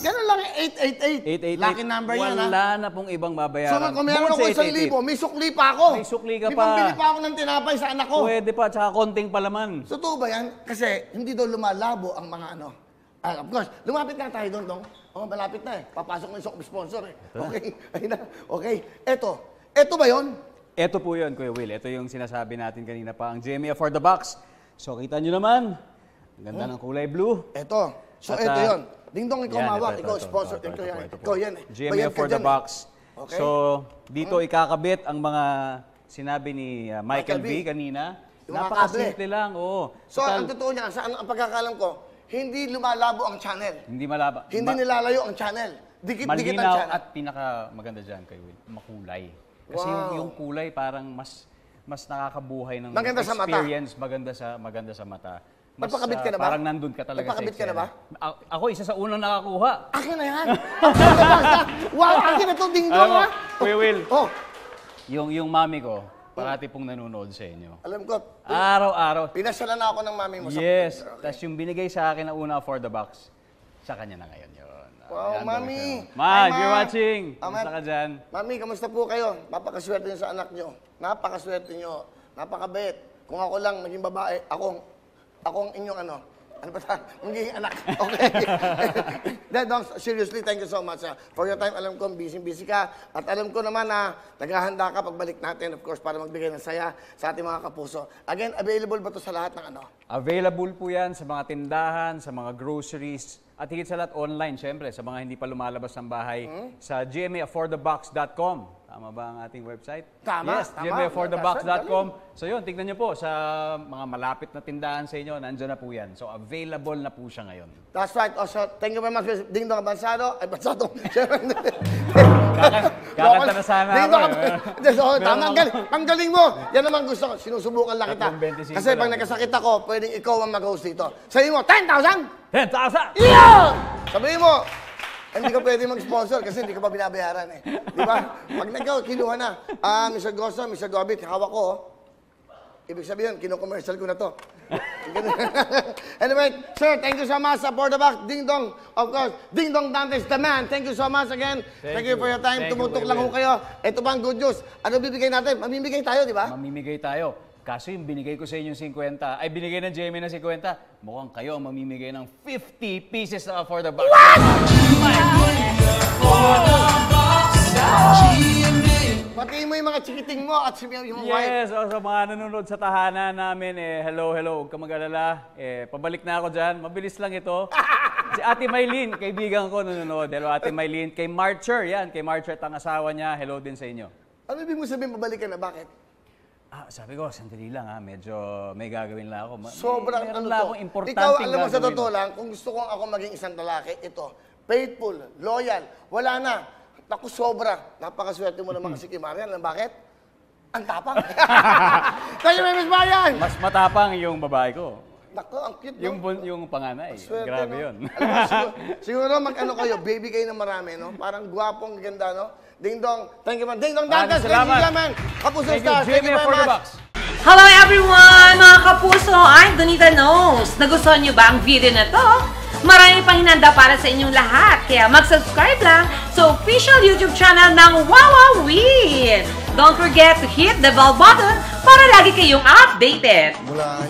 Ganun lang, 888. 888. Lucky number yan, ha? Wala na pong ibang babayaran. So, kung meron ako 1,000, may sukli pa ako. May sukli ka Di pa. ba bili pa ako ng tinapay sa anak ko? Pwede pa, tsaka konting palaman. So, totoo ba yan? Kasi hindi daw lumalabo ang mga ano. Of course, lumapit na tayo doon, Dong. Oh, malapit na eh. Papasok na yung sponsor eh. Okay, ayun na. Okay, eto ba yun? Ito po yun, Kuya Will. Ito yung sinasabi natin kanina pa, ang GMA for the box. So, kita nyo naman, ang ganda ng kulay blue. Eto. So, At, eto yun. Ding Dong, ikaw yan, mawak. ito, Ikaw ito, sponsor. ito, Ikaw yan. ito po. Ikaw yan eh. GMA Bayad ka for the dyan, box. Okay. So, dito ikakabit ang mga sinabi ni Michael B. kanina. Yung mga Napakasimple lang, oo. So, Total, ang totoo niya, ang pagkakalam ko, hindi lumalabo ang channel. hindi malaba. Hindi nilalayo ang channel. Dikit-dikit ang Malinaw channel. at pinaka maganda dyan kay Will, makulay. Kasi Wow. yung kulay parang mas nakakabuhay ng Maganda sa mata. experience, maganda sa mata. Mas, Nagpakabit ka na ba? Parang nandun ka talaga Nagpakabit ka na ba? Ako, isa sa unang nakakuha. Akin na yan. Wow, akin na to, Ding Dong, Alam mo, ha? Kuya Will, Oh, yung mami ko, parati pong nanonood sa inyo. alam ko. Araw-araw. Pinasyalan na ako ng mami mo sa Yes. computer, okay? Tapos yung binigay sa akin na una for the box, sa kanya na ngayon yun. Wow, Ayan, Mami. Ma, Hi, if you're Ma. watching, Ah, kamusta ka dyan? Mami, kamusta po kayo? Napakaswerte niyo sa anak niyo. Napakaswerte niyo. Napakabait. Kung ako lang, maging babae, akong inyong ano magiging anak. Okay. Then, Dong, seriously, thank you so much. For your time, alam ko, busy ka. At alam ko naman na naghahanda ka pagbalik natin, of course, para magbigay ng saya sa ating mga kapuso. Again, available ba to sa lahat ng ano? Available po yan sa mga tindahan, sa mga groceries, at higit sa lahat online, syempre, sa mga hindi pa lumalabas ng bahay, sa gmaforthebox.com. Tama ba ang ating website? Tama, Yes, tama. gmaforthebox.com. So yun, tignan nyo po, sa mga malapit na tindahan sa inyo, nandyan na po yan. So available na po siya ngayon. That's right. Also, thank you very much, Ding Dong Abansado. Ay, Abansado. Kakanta na sana Ding ako. Dong so, tama, ang galing mo. Yan naman gusto ko. Sinusubukan lang kita. 25 Kasi pag lang. nagkasakit ako, pwedeng ikaw ang mag-host dito. Sabihin mo, 10,000! 10,000! Yeah! Sabihin mo, hindi ka pwede mag-sponsor kasi hindi ka pa binabayaran eh. Di ba? Pag nagaw, kinuha na. Mr. Gosa, Mr. Gobit, hawak ko. Ibig sabihin, kino-commercial ko na to. Anyway, sir, thank you so much for the box. Ding Dong, of course. Ding Dong Dantes, the man. Thank you so much again. Thank you for your time. Thank you, Tumutok Kuya lang ho Will. kayo. Ito ba ang good news? Ano bibigay natin? Mamimigay tayo, di ba? Mamimigay tayo. Kaso yung binigay ko sa inyong 50, ay binigay ng GMA ng 50, mukhang kayo ang mamimigay ng 50 pieces na for the box. Patiin mo yung mga chikiting mo at yung wife. Yes, o sa mga nanonood sa tahanan namin, hello, huwag ka mag-alala. Pabalik na ako dyan, mabilis lang ito. Si Ate Maylene, kaibigan ko nanonood. Hello, Ate Maylene. Kay Marcher, yan, kay Marcher at ang asawa niya, hello din sa inyo. Ano ibig mo sabihin pabalik ka na? Bakit? Sabi ko, sandali lang medyo may gagawin lang ako. Sobrang meron ano lang to. akong importante Ikaw, alam mo sa gagawin. totoo lang, kung gusto kong ako maging isang lalaki, ito, faithful, loyal, wala na. Naku, sobra. Napakaswerte mo naman kasi kay Marian. Alam bakit? Ang tapang. Kayo, Miss Marian! Mas matapang yung babae ko. Naku, ang cute, no? Yung panganay. Swerte, Grabe no? yun. Alam mo, siguro mag-ano kayo, baby kayo ng marami, no? Parang gwapong, ganda, no? Ding Dong, thank you man. Ding Dong Dantes, ladies and salamat. gentlemen. Kapuso Thank you, Stars, thank you GMA very for the much. box. Hello everyone! Mga kapuso, I'm Donita Knows. Nagustuhan niyo ba ang video na to? Marami pang hinanda para sa inyong lahat. Kaya mag-subscribe lang sa official YouTube channel ng Wowowin. Don't forget to hit the bell button para lagi kayong updated. Mula